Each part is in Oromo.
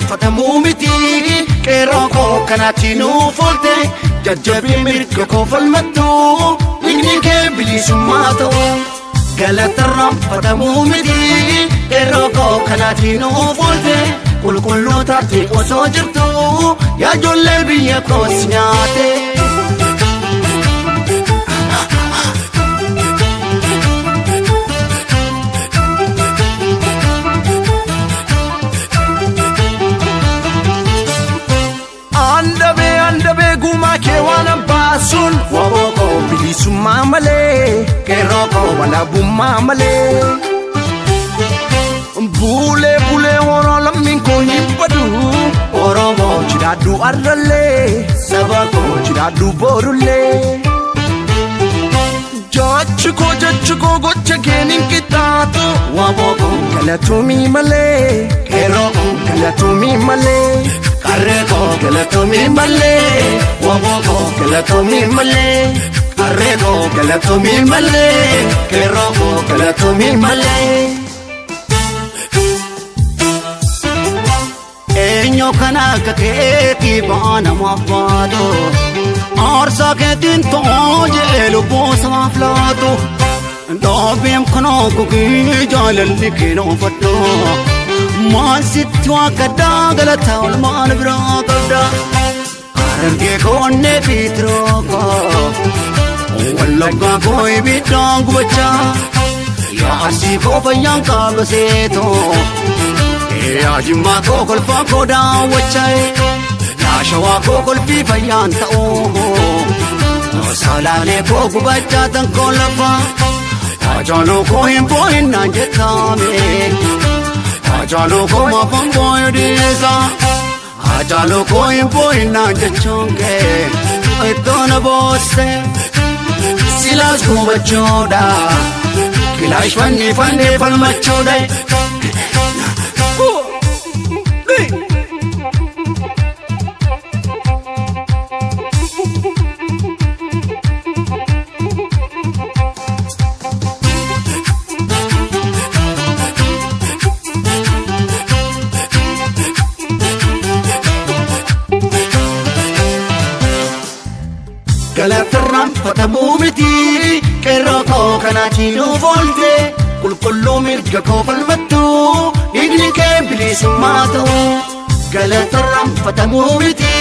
fudhatamuu miti qeerroo koo kanaatti nuuf oolte jajjabii mirga koo falmattu dhiigni kee bilisummaa ta'u galatarraan fudhatamuu miti qeerroo koo kanaatti nuuf oolte qulqulluu taate osoo jirtu yaa ijoollee biyya koos nyaate. Andabe guma ke wana basun waboko bilisumma male keroko wala bumma male bule woro lamin ko hibbadu oromo chidadu arralle sabako chidadu borulle jachko gocha kenin kitatu waboko kalatumi male keroko kalatumi male Arrego galatomi male, waboko galatomi male. Arrego galatomi male, keroko galatomi male. Enyo kana kaketi bana mafado, arsa ketin toje lubosa maflato. Dobim kono kuki jalali kino fatto. Maasitti wakaddaa galataa olmaan biraa qabda Harargee koonne bitiroo koo Wallaggaa koo ibiddaan gubachaa Yaa Arsii koo fayyaan qaaba seetoo Yaa Jimmaa koo kolfaa koo daawwachaa Yaa Shawaa koo kolfii fayyaan ta'oo Salaalee koo gubachaa tan koo lafaa Ajaaloo koo hin boo'innaan jettaame Ajalo ko mafan boy disa Ajalo ko boy na jachonge Etona bosse Silas ko bachoda Kilash fanni falmachoda Galatarraan fudhatamuu miti qeerroo koo kanaatti nuuf oolte qulqulluu mirga koo falmattu dhiigni kee bilisummaa ta'u Galatarraan fudhatamuu miti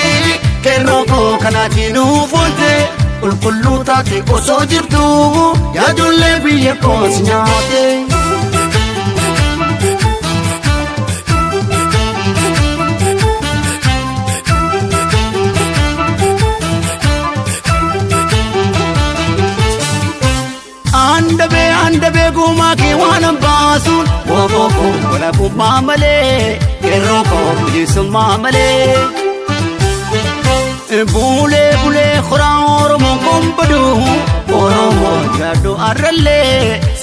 qeerroo koo kanaatti nuuf oolte qulqulluu taate osoo jirtu yaa ijoollee biyya koos nyaate. Andabe guma ke wana basun waboko wala bumma male keroko bilisumma male bule khura oromo kombadu oromo jadu arralle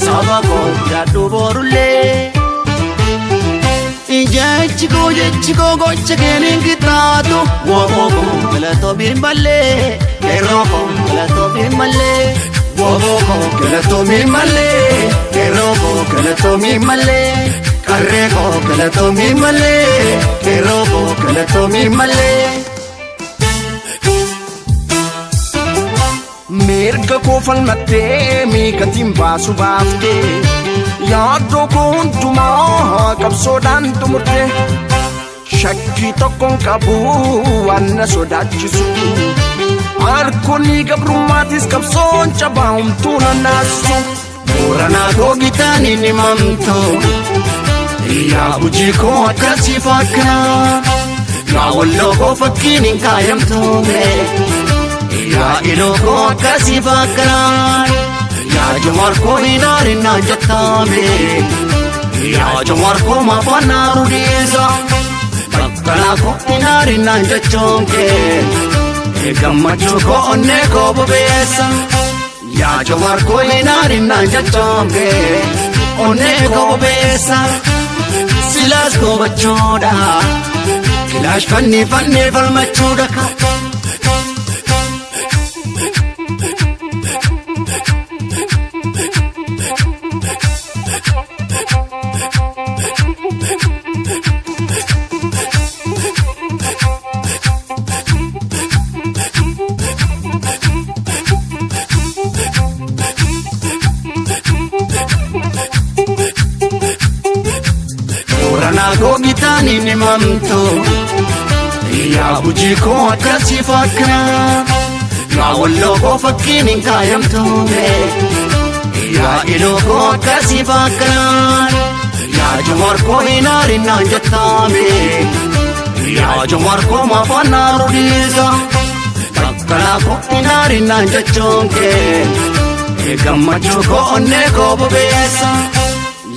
sabako jadu borulle jachiko gocha kenin kitatu waboko galato bimbale keroko galato bimbale Waboko galatomi male, keroko galatomi male, karreko galatomi male, keroko galatomi male. Mirga ko falmatte miikatiin baasu baafte, yaaddo ko hundumaa qabsoodhaan xumurte, shakkii tokkoon qabu waan na sodaachisu. Arkoni gabrummatis qabsoon cabaa'umtuu nannaasu Booranaa googitaani ni mamto Yaa Gujii koo akkasii fakkaa Yaa Walloo koo fakkiin hin kaayamtuune Yaa Iloo koo akkasii fakkaa Yaa Jomar koo hin aarinnaan jettaame Yaa Jomar koo maafaan naaru dhiisa Bakkalaa koo hin aarinnaan jechoonke Gammachu ko onne ko bobeessa Yaa Jomar ko hinaarinaan jachonge onne ko bobeessa Silas ko bachoodha Kilash fanni falmachuudha isaanii ni mamtu yaa hojii koo akkasii fakkana yaa walloo koo fakkiin hin kaayamtu yaa iloo koo akkasii fakkana yaa jumar koo hin aarinaan jettaame yaa jumar koo maafaan naaru dhiisa takkalaa koo hin aarinaan jechuun kee gammachuu koo onnee koo bobeessa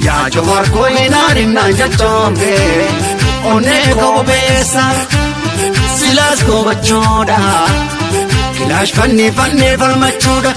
yaa jumar koo hin aarinaan jechuun kee onnee koo bobeessa silaas goobachuudha kilaash fannee falmachuudha.